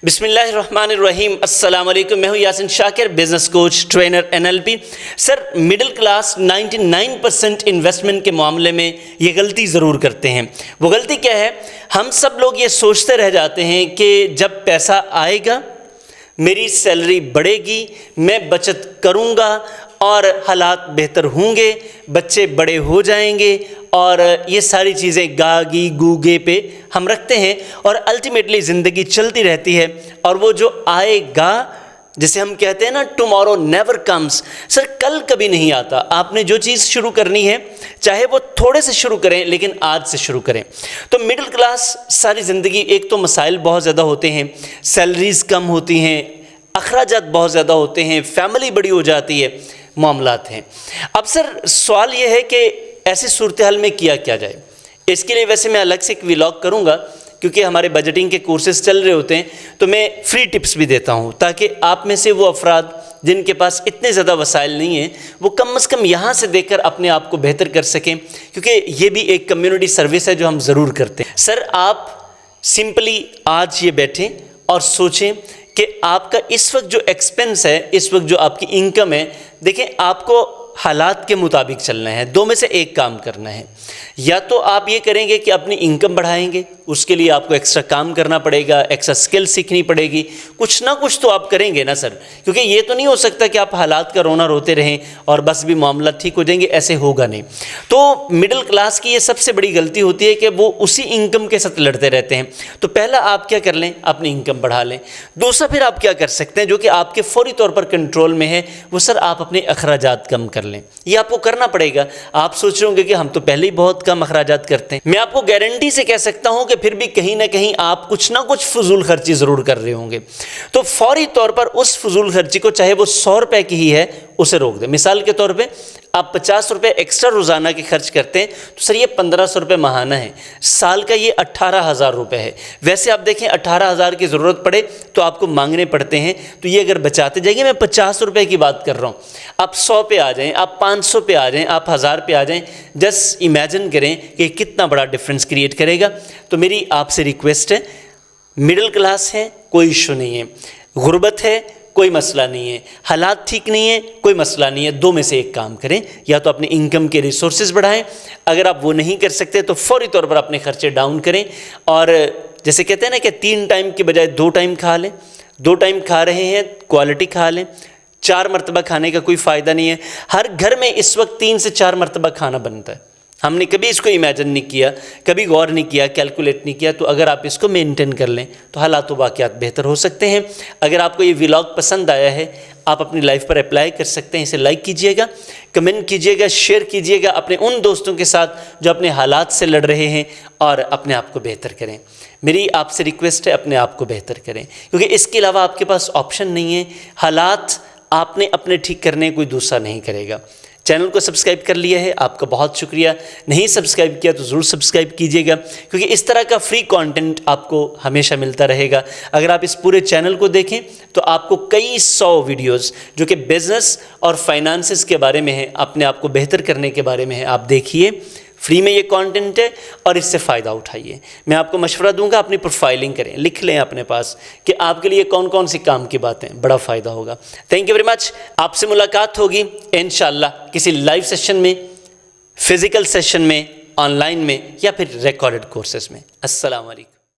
बिस्मिल्लाहिर्रहमानिर्रहीम। अस्सलाम वालेकुम। मैं हूँ Yasin Shakir, business coach, trainer, NLP। Sir, middle class 99% investment के मामले में ये गलती ज़रूर करते हैं। वो गलती क्या है? हम सब लोग ये सोचते रह जाते हैं कि जब पैसा आएगा, मेरी सैलरी बढ़ेगी, मैं बचत करूँगा और हालात बेहतर होंगे, बच्चे बड़े हो जाएंगे और ये सारी चीज़ें गागी गूगे पे हम रखते हैं और अल्टीमेटली ज़िंदगी चलती रहती है। और वो जो आएगा, जिसे हम कहते हैं ना, टुमारो नेवर कम्स। सर, कल कभी नहीं आता। आपने जो चीज़ शुरू करनी है, चाहे वो थोड़े से शुरू करें, लेकिन आज से शुरू करें। तो मिडिल क्लास सारी ज़िंदगी, एक तो मसाइल बहुत ज़्यादा होते हैं, सैलरीज़ कम होती हैं, अखराजात बहुत ज़्यादा होते हैं, फैमिली बड़ी हो जाती है, मामलात हैं। अब सर, सवाल ये है कि ऐसी सूरत हाल में किया क्या जाए। इसके लिए वैसे मैं अलग से एक व्लॉग करूँगा, क्योंकि हमारे बजटिंग के कोर्सेज चल रहे होते हैं, तो मैं फ्री टिप्स भी देता हूँ, ताकि आप में से वो अफराद जिनके पास इतने ज़्यादा वसाइल नहीं हैं, वो कम से कम यहाँ से देखकर अपने आप को बेहतर कर सकें, क्योंकि ये भी एक कम्युनिटी सर्विस है जो हम ज़रूर करते हैं। सर, आप सिंपली आज ये बैठें और सोचें कि आपका इस वक्त जो एक्सपेंस है, इस वक्त जो आपकी इनकम है, देखें, आपको हालात के मुताबिक चलना है। दो में से एक काम करना है। या तो आप ये करेंगे कि अपनी इनकम बढ़ाएंगे, उसके लिए आपको एक्स्ट्रा काम करना पड़ेगा, एक्स्ट्रा स्किल सीखनी पड़ेगी, कुछ ना कुछ तो आप करेंगे ना सर, क्योंकि ये तो नहीं हो सकता कि आप हालात का रोना रोते रहें और बस भी मामला ठीक हो जाएंगे, ऐसे होगा नहीं। तो मिडिल क्लास की ये सबसे बड़ी गलती होती है कि वो उसी इनकम के साथ लड़ते रहते हैं। तो पहला आप क्या कर लें, अपनी इनकम बढ़ा लें। दूसरा फिर आप क्या कर सकते हैं, जो कि आपके फौरी तौर पर कंट्रोल में है, वो सर आप अपने अखराजात कम कर लें। ये आपको करना पड़ेगा। आप सोच रहे होंगे कि हम तो पहले ही बहुत कम अखराजात करते हैं। मैं आपको गारंटी से कह सकता हूं कि फिर भी कहीं ना कहीं आप कुछ ना कुछ फजूल खर्ची ज़रूर कर रहे होंगे। तो फौरी तौर पर उस फजूल खर्ची को, चाहे वो 100 रुपये की ही है, उसे रोक दें। मिसाल के तौर पे आप 50 रुपये एक्स्ट्रा रोज़ाना के खर्च करते हैं, तो सर ये 1500 रुपये माहाना है, साल का ये 18,000 रुपये है। वैसे आप देखें, 18,000 की ज़रूरत पड़े तो आपको मांगने पड़ते हैं, तो ये अगर बचाते जाएंगे, मैं 50 रुपये की बात कर रहा हूँ, आप 100 पे आ जाएँ, आप 500 पे आ जाएँ, आप 1000 पे आ जाएँ, जस्ट इमेजिन करें कि कितना बड़ा डिफरेंस क्रिएट करेगा। तो मेरी आपसे रिक्वेस्ट है, मिडिल क्लास है, कोई इशू नहीं है, गुर्बत है, कोई मसला नहीं है, हालात ठीक नहीं है, कोई मसला नहीं है। दो में से एक काम करें, या तो अपने इनकम के रिसोर्सेज बढ़ाएं, अगर आप वो नहीं कर सकते तो फौरी तौर पर अपने खर्चे डाउन करें। और जैसे कहते हैं ना कि 3 टाइम के बजाय 2 टाइम खा लें। 2 टाइम खा रहे हैं, क्वालिटी खा लें। 4 मरतबा खाने का कोई फ़ायदा नहीं है। हर घर में इस वक्त 3 से 4 मरतबा खाना बनता है। हमने कभी इसको इमेजिन नहीं किया, कभी गौर नहीं किया, कैलकुलेट नहीं किया। तो अगर आप इसको मेंटेन कर लें तो हालात व वाक़यात बेहतर हो सकते हैं। अगर आपको ये व्लॉग पसंद आया है, आप अपनी लाइफ पर अप्लाई कर सकते हैं। इसे लाइक कीजिएगा, कमेंट कीजिएगा, शेयर कीजिएगा अपने उन दोस्तों के साथ जो अपने हालात से लड़ रहे हैं, और अपने आप को बेहतर करें। मेरी आपसे रिक्वेस्ट है, अपने आप को बेहतर करें, क्योंकि इसके अलावा आपके पास ऑप्शन नहीं है। हालात आपने अपने ठीक करने, कोई दूसरा नहीं करेगा। चैनल को सब्सक्राइब कर लिया है, आपका बहुत शुक्रिया। नहीं सब्सक्राइब किया तो ज़रूर सब्सक्राइब कीजिएगा, क्योंकि इस तरह का फ्री कंटेंट आपको हमेशा मिलता रहेगा। अगर आप इस पूरे चैनल को देखें तो आपको कई 100 वीडियोस जो कि बिज़नेस और फाइनेंसेस के बारे में है, अपने आप को बेहतर करने के बारे में है, आप देखिए। फ्री में ये कंटेंट है और इससे फ़ायदा उठाइए। मैं आपको मशवरा दूंगा, अपनी प्रोफाइलिंग करें, लिख लें अपने पास कि आपके लिए कौन कौन सी काम की बातें, बड़ा फ़ायदा होगा। Thank you very much. आपसे मुलाकात होगी इंशाअल्लाह किसी लाइव सेशन में, फिज़िकल सेशन में, ऑनलाइन में, या फिर रिकॉर्डेड कोर्सेज में। अस्सलाम वालेकुम।